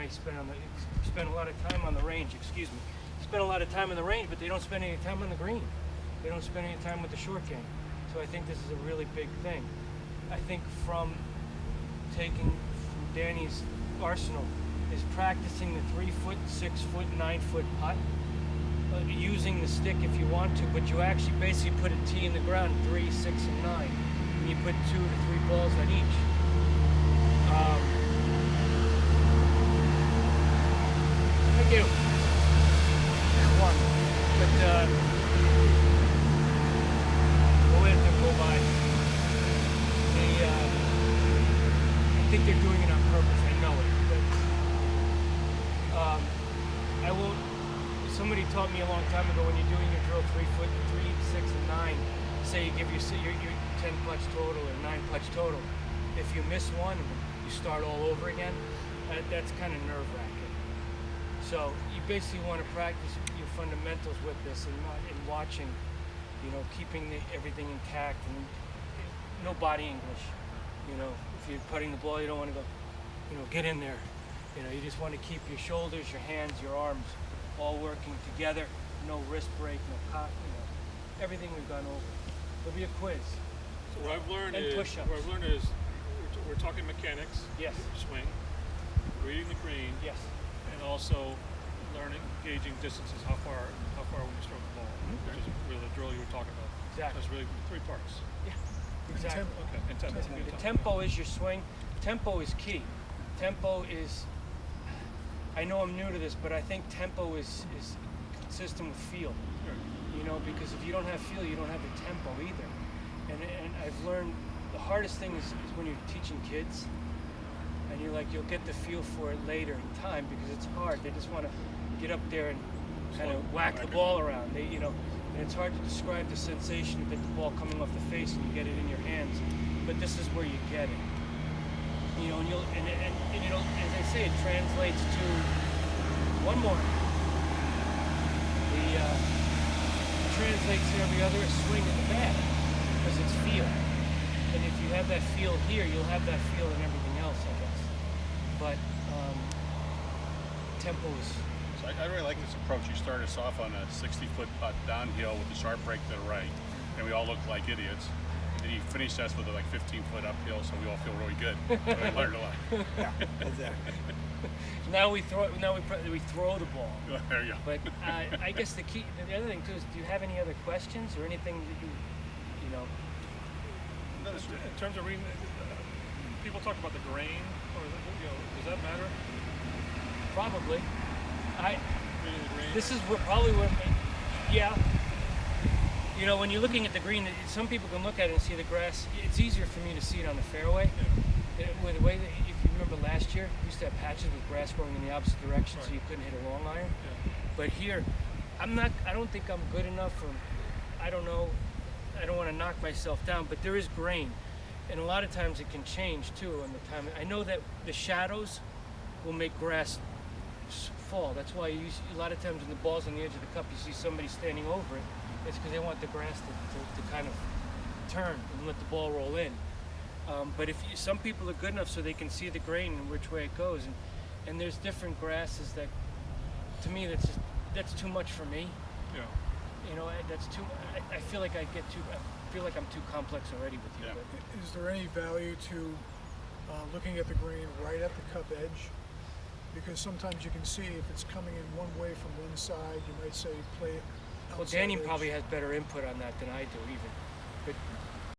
might spend a lot of time on the range. Excuse me. Spend a lot of time on the range, but they don't spend any time on the green. They don't spend any time with the short game. So I think this is a really big thing. I think from Danny's arsenal is practicing the 3 foot, 6 foot, 9 foot putt, using the stick if you want to, but you actually basically put a tee in the ground, 3, 6, and 9, and you put 2 to 3 balls on each. Thank you. One, but we'll let them go by. I think they're doing it on purpose. I know it. But I won't. Somebody taught me a long time ago when you're doing your drill 3 foot, 3, 6, and 9. Say you give your 10 putts total or 9 putts total. If you miss one, you start all over again. That's kind of nerve-wracking. So you basically want to practice your fundamentals with this and watching, keeping everything intact and no body English. If you're putting the ball, you don't want to go, get in there. You just want to keep your shoulders, your hands, your arms all working together. No wrist break, no cock, everything we've gone over. There'll be a quiz. So what I've learned is we're talking mechanics. Yes. Swing, reading the green. Yes. And also learning, gauging distances, how far when you stroke the ball, which is really the drill you were talking about. Exactly. That's really 3 parts. Yeah. Exactly. Okay. And tempo. The tempo is your swing. Tempo is key. Tempo is. I know I'm new to this, but I think tempo is consistent with feel. Sure. Because if you don't have feel, you don't have the tempo either. And I've learned the hardest thing is when you're teaching kids, and you'll get the feel for it later in time because it's hard. They just want to get up there and kind of whack the ball around. And it's hard to describe the sensation of the ball coming off the face and you get it in your hands. But this is where you get it. And as I say, it translates to one more. It translates to every other swing in the bat because it's feel. And if you have that feel here, you'll have that feel in everything else, I guess. But tempo is. So I really like this approach. You started us off on a 60-foot putt downhill with a sharp break to the right, and we all looked like idiots. And then you finished us with a 15-foot uphill, so we all feel really good. So we learned a lot. Yeah, exactly. Now we throw the ball. There you go. But I guess the other thing too is, do you have any other questions or anything that you know? In terms of reading, people talk about the grain, or does that matter? Probably. Reading the grain. This is yeah. When you're looking at the green, some people can look at it and see the grass. It's easier for me to see it on the fairway. Yeah. With the way that, if you remember last year, we used to have patches with grass growing in the opposite direction, right. So you couldn't hit a long iron. Yeah. But here, I don't think I'm good enough, or I don't know. I don't want to knock myself down, but there is grain, and a lot of times it can change too. On the time, I know that the shadows will make grass fall. That's why a lot of times when the ball's on the edge of the cup, you see somebody standing over it. It's because they want the grass to kind of turn and let the ball roll in. But some people are good enough so they can see the grain and which way it goes, and there's different grasses that, to me, that's too much for me. Yeah. That's too. I feel like I feel like I'm too complex already with you. Yeah. But Is there any value to looking at the green right at the cup edge? Because sometimes you can see if it's coming in one way from one side, you might say play it outside Danny edge. probably has better input on that than I do, even. But